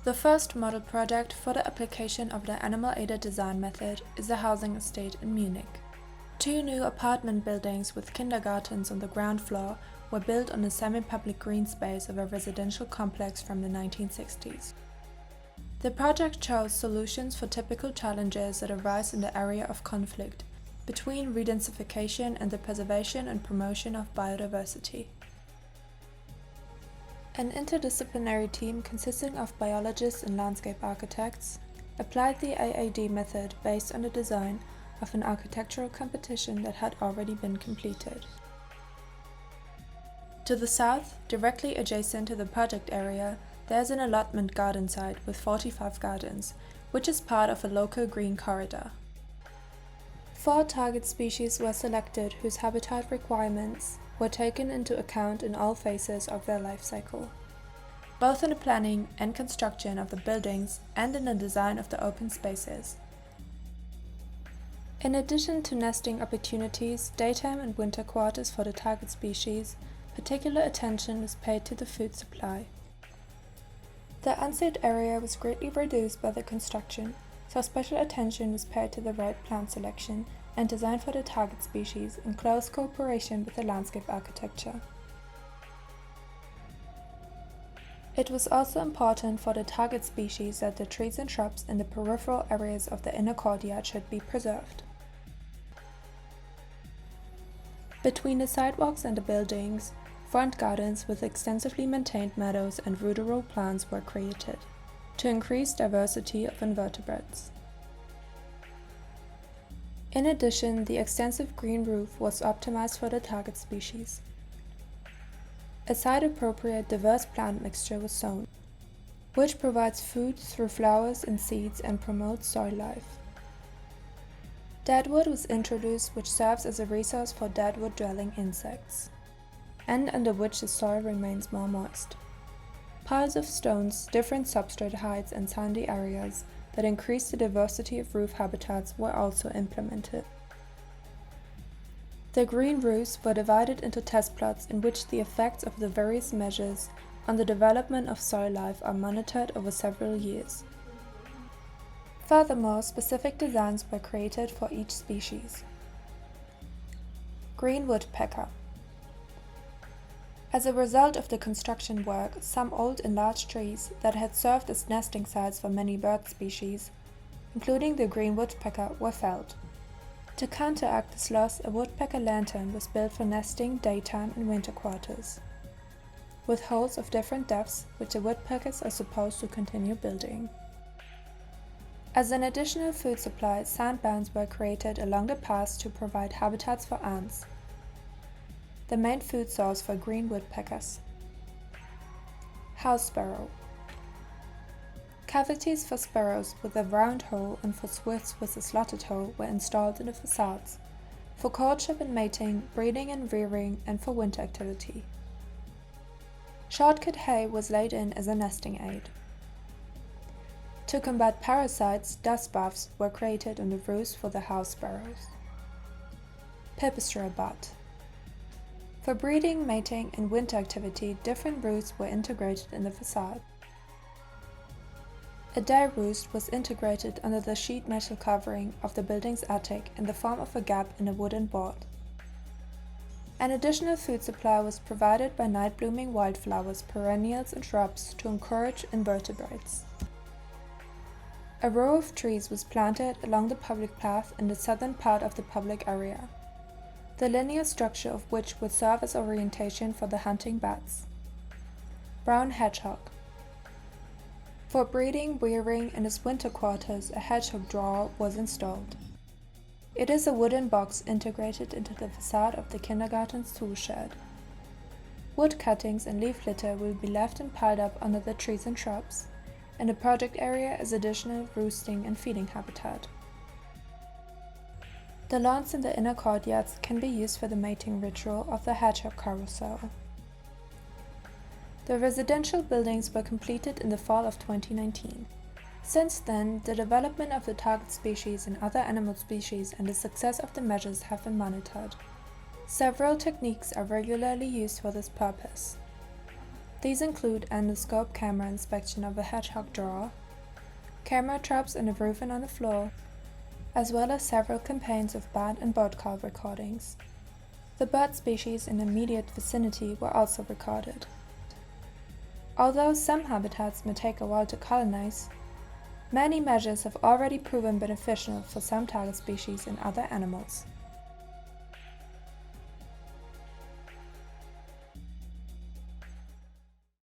The first model project for the application of the animal-aided design method is the housing estate in Munich. 2 new apartment buildings with kindergartens on the ground floor were built on a semi-public green space of a residential complex from the 1960s. The project chose solutions for typical challenges that arise in the area of conflict between redensification and the preservation and promotion of biodiversity. An interdisciplinary team consisting of biologists and landscape architects applied the AAD method based on the design of an architectural competition that had already been completed. To the south, directly adjacent to the project area, there is an allotment garden site with 45 gardens, which is part of a local green corridor. 4 target species were selected whose habitat requirements were taken into account in all phases of their life cycle, both in the planning and construction of the buildings and in the design of the open spaces. In addition to nesting opportunities, daytime and winter quarters for the target species, particular attention was paid to the food supply. The unsuited area was greatly reduced by the construction, so special attention was paid to the right plant selection and design for the target species in close cooperation with the landscape architecture. It was also important for the target species that the trees and shrubs in the peripheral areas of the inner courtyard should be preserved. Between the sidewalks and the buildings, front gardens with extensively maintained meadows and ruderal plants were created, to increase diversity of invertebrates. In addition, the extensive green roof was optimized for the target species. A site-appropriate diverse plant mixture was sown, which provides food through flowers and seeds and promotes soil life. Deadwood was introduced, which serves as a resource for deadwood-dwelling insects, and under which the soil remains more moist. Piles of stones, different substrate heights and sandy areas that increase the diversity of roof habitats were also implemented. The green roofs were divided into test plots in which the effects of the various measures on the development of soil life are monitored over several years. Furthermore, specific designs were created for each species. Green woodpecker. As a result of the construction work, some old and large trees that had served as nesting sites for many bird species, including the green woodpecker, were felled. To counteract this loss, a woodpecker lantern was built for nesting daytime and winter quarters, with holes of different depths which the woodpeckers are supposed to continue building. As an additional food supply, sandbands were created along the paths to provide habitats for ants, the main food source for green woodpeckers. House sparrow. Cavities for sparrows with a round hole and for swifts with a slotted hole were installed in the facades, for courtship and mating, breeding and rearing, and for winter activity. Shortcut hay was laid in as a nesting aid. To combat parasites, dust baths were created on the roofs for the house sparrows. Pipistrelle bud. For breeding, mating, and winter activity, different roosts were integrated in the facade. A day roost was integrated under the sheet metal covering of the building's attic in the form of a gap in a wooden board. An additional food supply was provided by night-blooming wildflowers, perennials, and shrubs to encourage invertebrates. A row of trees was planted along the public path in the southern part of the public area, the linear structure of which would serve as orientation for the hunting bats. Brown hedgehog. For breeding, rearing, and as winter quarters, a hedgehog drawer was installed. It is a wooden box integrated into the facade of the kindergarten's tool shed. Wood cuttings and leaf litter will be left and piled up under the trees and shrubs, and the project area is additional roosting and feeding habitat. The lawns in the inner courtyards can be used for the mating ritual of the hedgehog carousel. The residential buildings were completed in the fall of 2019. Since then, the development of the target species and other animal species and the success of the measures have been monitored. Several techniques are regularly used for this purpose. These include endoscope camera inspection of a hedgehog drawer, camera traps in the roof and on the floor, as well as several campaigns of bat and bird call recordings. The bird species in the immediate vicinity were also recorded. Although some habitats may take a while to colonize, many measures have already proven beneficial for some target species and other animals.